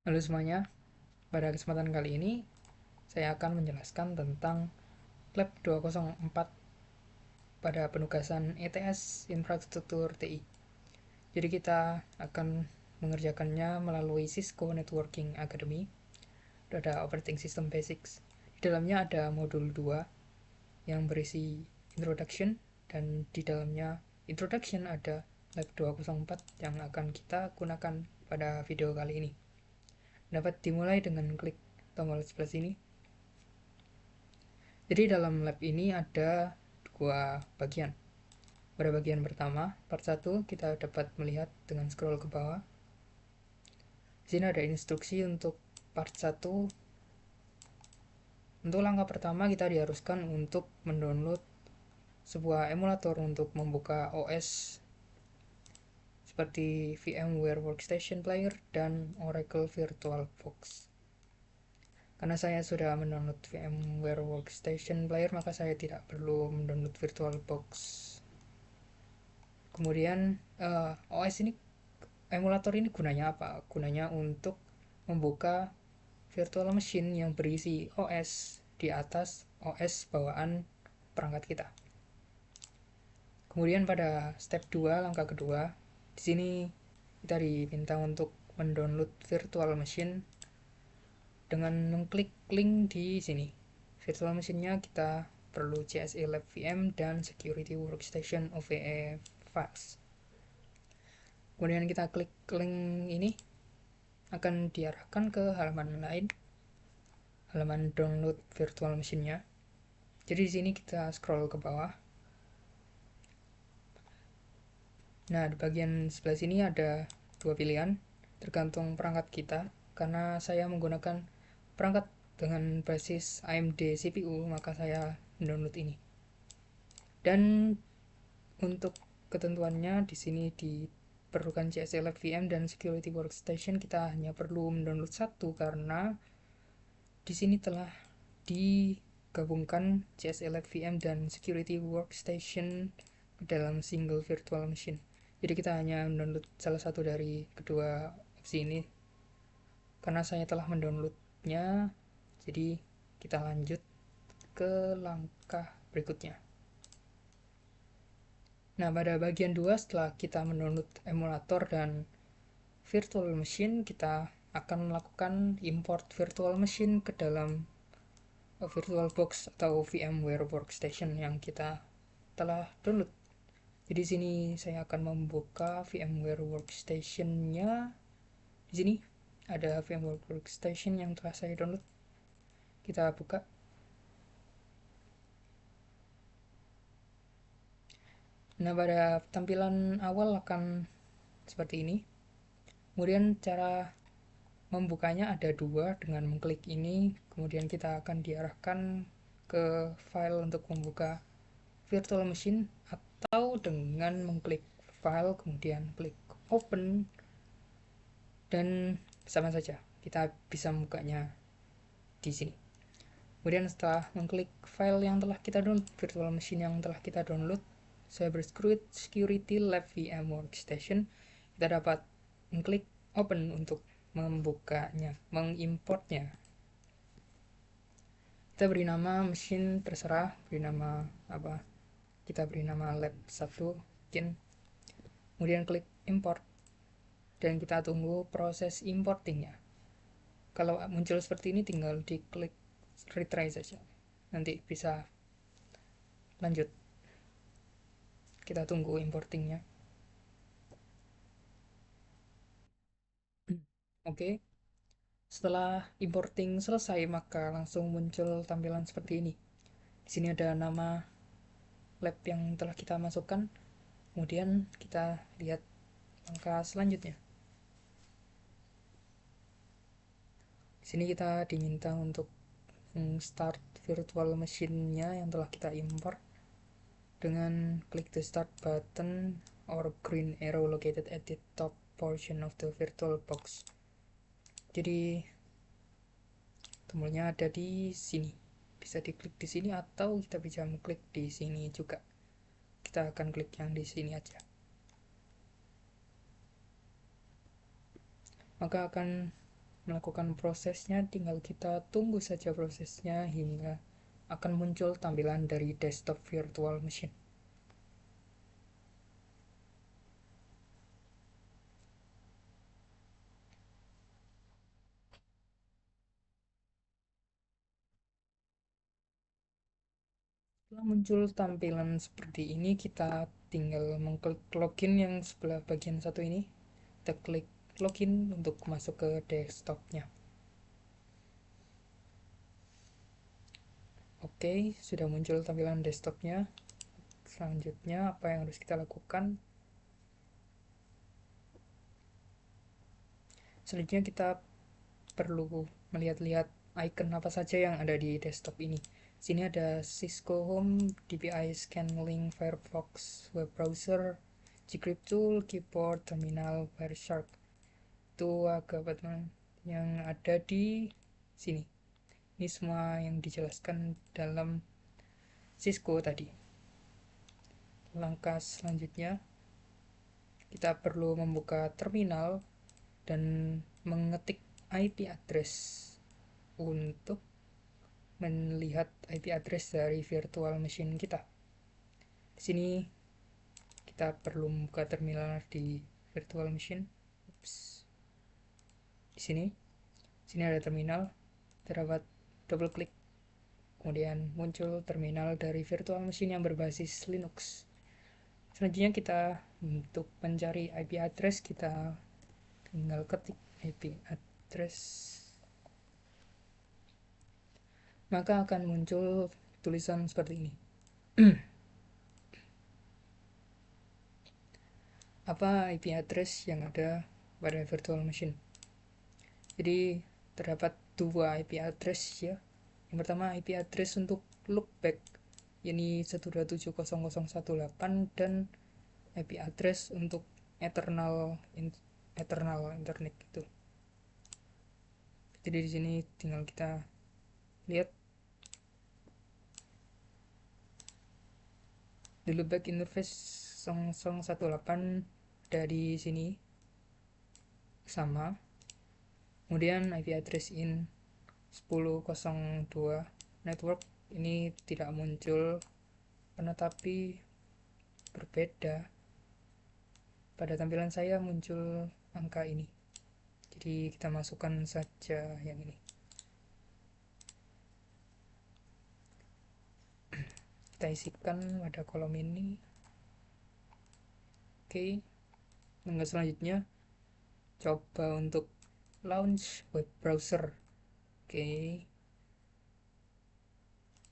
Halo semuanya, pada kesempatan kali ini saya akan menjelaskan tentang Lab 204 pada penugasan ETS Infrastruktur TI. Jadi kita akan mengerjakannya melalui Cisco Networking Academy. Ada Operating System Basics. Di dalamnya ada modul 2 yang berisi Introduction, dan di dalamnya Introduction ada Lab 204 yang akan kita gunakan pada video kali ini. Dapat dimulai dengan klik tombol sebelah sini. Jadi dalam lab ini ada dua bagian. Pada bagian pertama, part 1, kita dapat melihat dengan scroll ke bawah. Di sini ada instruksi untuk part 1. Untuk langkah pertama, kita diharuskan untuk mendownload sebuah emulator untuk membuka OS seperti VMware Workstation Player dan Oracle VirtualBox. Karena saya sudah mendownload VMware Workstation Player, maka saya tidak perlu mendownload VirtualBox. Kemudian OS ini, emulator ini gunanya apa? Gunanya untuk membuka virtual machine yang berisi OS di atas OS bawaan perangkat kita. Kemudian pada step 2, langkah kedua, di sini kita diminta untuk mendownload virtual machine dengan mengklik link di sini. Virtual machine-nya kita perlu CSE Lab VM dan Security Workstation OVE files. Kemudian kita klik link ini, akan diarahkan ke halaman lain, halaman download virtual machine-nya. Jadi di sini kita scroll ke bawah. Nah, di bagian sebelah sini ada dua pilihan, tergantung perangkat kita. Karena saya menggunakan perangkat dengan basis AMD CPU, maka saya mendownload ini. Dan untuk ketentuannya di sini diperlukan CSE Lab VM dan Security Workstation. Kita hanya perlu mendownload satu karena di sini telah digabungkan CSE Lab VM dan Security Workstation dalam single virtual machine. Jadi kita hanya mendownload salah satu dari kedua opsi ini. Karena saya telah mendownloadnya, jadi kita lanjut ke langkah berikutnya. Nah, pada bagian 2, setelah kita mendownload emulator dan virtual machine, kita akan melakukan import virtual machine ke dalam VirtualBox atau VMware Workstation yang kita telah download. Jadi sini saya akan membuka VMware Workstation-nya. Di sini ada VMware Workstation yang telah saya download. Kita buka. Nah, pada tampilan awal akan seperti ini. Kemudian cara membukanya ada dua, dengan mengklik ini, kemudian kita akan diarahkan ke file untuk membuka virtual machine, atau dengan mengklik file kemudian klik open, dan sama saja kita bisa membukanya di sini. Kemudian setelah mengklik file yang telah kita download, virtual machine yang telah kita download, Cyber Security Lab VM Workstation, kita dapat mengklik open untuk membukanya, mengimportnya. Kita beri nama mesin, terserah beri nama apa, kita beri nama lab 1 mungkin. Kemudian klik import, dan kita tunggu proses importingnya. Kalau muncul seperti ini, tinggal diklik retry saja, nanti bisa lanjut. Kita tunggu importingnya. Oke, setelah importing selesai, maka langsung muncul tampilan seperti ini. Di sini ada nama lab yang telah kita masukkan. Kemudian kita lihat langkah selanjutnya. Di sini kita diminta untuk start virtual machine-nya yang telah kita import dengan klik the start button or green arrow located at the top portion of the virtual box. Jadi tombolnya ada di sini, bisa diklik di sini atau kita bisa mengklik di sini juga. Kita akan klik yang di sini aja. Maka akan melakukan prosesnya, tinggal kita tunggu saja prosesnya hingga akan muncul tampilan dari desktop virtual machine. Setelah muncul tampilan seperti ini, kita tinggal mengklik login yang sebelah bagian satu ini. Kita klik login untuk masuk ke desktopnya. Oke, sudah muncul tampilan desktopnya. Selanjutnya apa yang harus kita lakukan? Selanjutnya kita perlu melihat-lihat icon apa saja yang ada di desktop ini. Sini ada Cisco Home, DPI Scanlink, Firefox, Web Browser, Gcrypt Tool, Keyboard, Terminal, Wireshark. Itu agak teman yang ada di sini. Ini semua yang dijelaskan dalam Cisco tadi. Langkah selanjutnya, kita perlu membuka terminal dan mengetik IP address untuk melihat IP address dari virtual machine kita. Di sini kita perlu membuka terminal di virtual machine. Di sini ada terminal. Terdapat double klik, kemudian muncul terminal dari virtual machine yang berbasis Linux. Selanjutnya kita untuk mencari IP address, kita tinggal ketik IP address, maka akan muncul tulisan seperti ini. Apa IP address yang ada pada virtual machine? Jadi terdapat dua IP address ya. Yang pertama IP address untuk loopback, ini 127.0.018, dan IP address untuk eternal internet itu. Jadi di sini tinggal kita lihat di loopback interface 0.018 dari sini sama. Kemudian IP address in 10.02 network ini tidak muncul, tetapi berbeda. Pada tampilan saya muncul angka ini. Jadi kita masukkan saja yang ini. Kita isikan pada kolom ini. Oke. Langkah selanjutnya coba untuk launch web browser. Oke.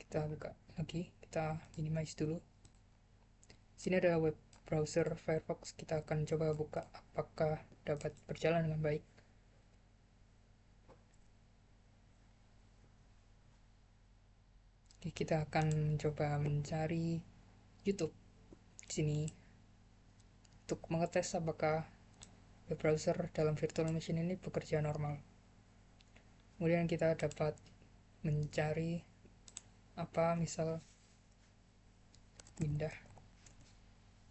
Kita buka lagi, kita minimize dulu. Sini ada web browser Firefox, kita akan coba buka apakah dapat berjalan dengan baik. Oke, kita akan coba mencari YouTube di sini untuk mengetes apakah web browser dalam virtual machine ini bekerja normal. Kemudian kita dapat mencari apa, misal pindah,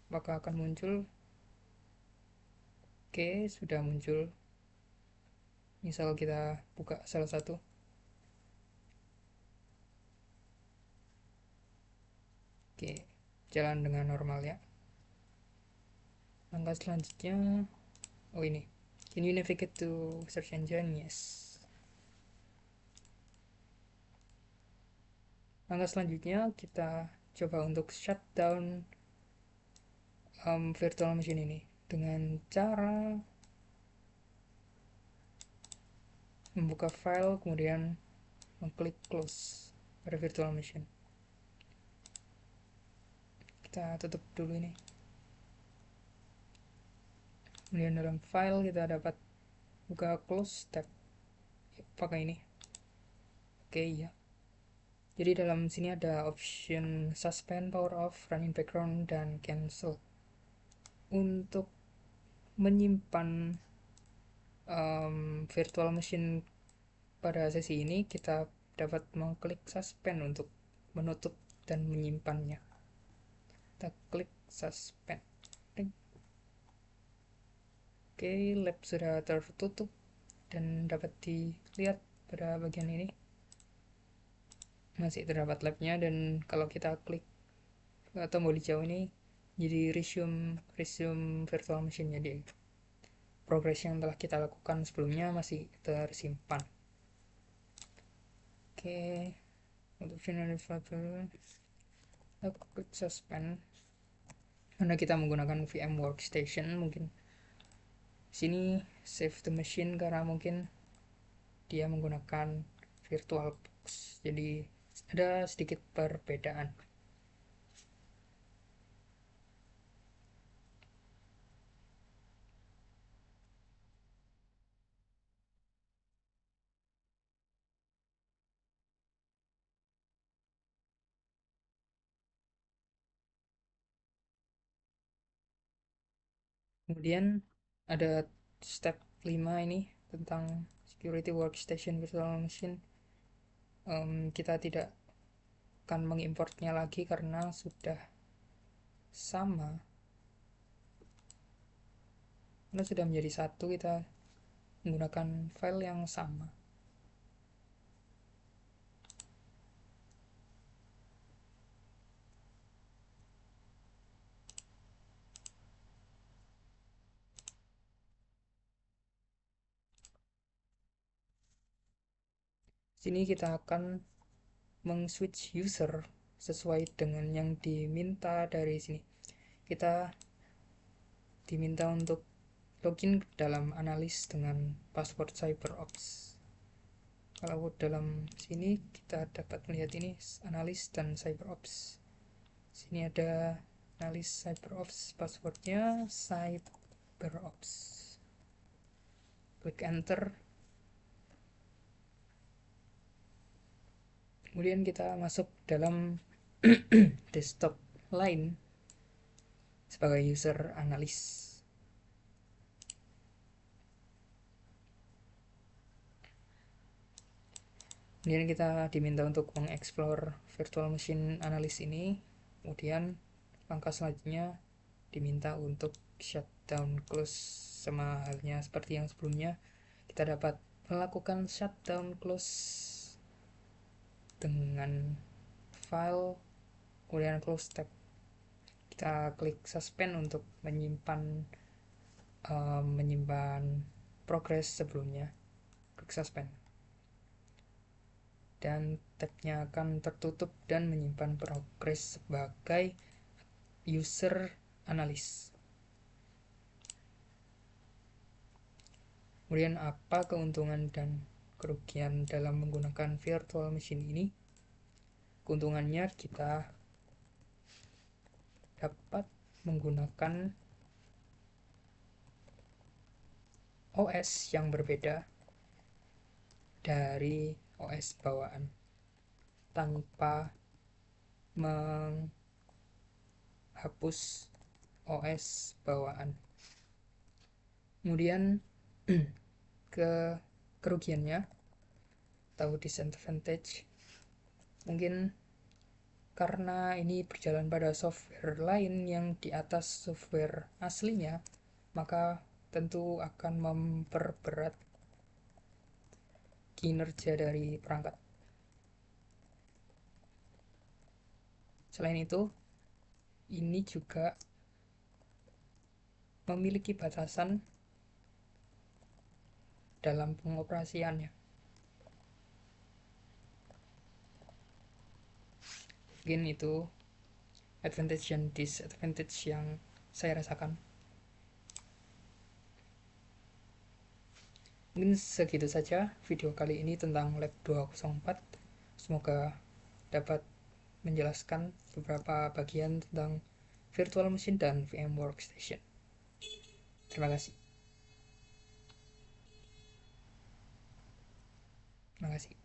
apakah akan muncul. Oke, sudah muncul. Misal kita buka salah satu. Oke, jalan dengan normal ya. Langkah selanjutnya, oh ini, can you navigate to search engine? Yes. Langkah selanjutnya kita coba untuk shutdown virtual machine ini dengan cara membuka file, kemudian mengklik close pada virtual machine. Kita tutup dulu ini. Kemudian dalam file kita dapat buka close tab. Pakai ini. Oke ya. Jadi dalam sini ada option suspend, power off, running background, dan cancel. Untuk menyimpan virtual machine pada sesi ini, kita dapat mengklik suspend untuk menutup dan menyimpannya. Kita klik suspend. Oke, lab sudah tertutup. dan dapat dilihat pada bagian ini masih terdapat labnya, dan kalau kita klik tombol hijau ini jadi resume virtual machine. Jadi progres yang telah kita lakukan sebelumnya masih tersimpan. Oke, untuk final aku klik suspend karena kita menggunakan VM workstation. Mungkin sini save the machine karena mungkin dia menggunakan VirtualBox, jadi ada sedikit perbedaan. Kemudian ada step 5 ini tentang security workstation virtual machine. Kita tidak akan mengimportnya lagi karena sudah sama, karena sudah menjadi satu. Kita menggunakan file yang sama. Sini kita akan meng-switch user sesuai dengan yang diminta dari sini. Kita diminta untuk login dalam analis dengan password CyberOps. Kalau dalam sini kita dapat melihat ini analis dan CyberOps. Sini ada analis CyberOps, passwordnya CyberOps. Klik enter. Kemudian kita masuk dalam desktop lain sebagai user analis. Kemudian kita diminta untuk mengeksplor virtual machine analis ini. Kemudian langkah selanjutnya diminta untuk shutdown close. Sama halnya seperti yang sebelumnya, kita dapat melakukan shutdown close dengan file, kemudian close tab. Kita klik suspend untuk menyimpan progres sebelumnya. Klik suspend dan tabnya akan tertutup dan menyimpan progres sebagai user analis. Kemudian apa keuntungan dan kerugian dalam menggunakan virtual machine ini? Keuntungannya, kita dapat menggunakan OS yang berbeda dari OS bawaan tanpa menghapus OS bawaan. Kemudian kerugiannya atau disadvantage, mungkin karena ini berjalan pada software lain yang di atas software aslinya, maka tentu akan memperberat kinerja dari perangkat. Selain itu, ini juga memiliki batasan dalam pengoperasiannya. Mungkin itu advantage dan disadvantage yang saya rasakan. Mungkin segitu saja video kali ini tentang Lab 204. Semoga dapat menjelaskan beberapa bagian tentang virtual machine dan VM workstation. Terima kasih. Terima kasih.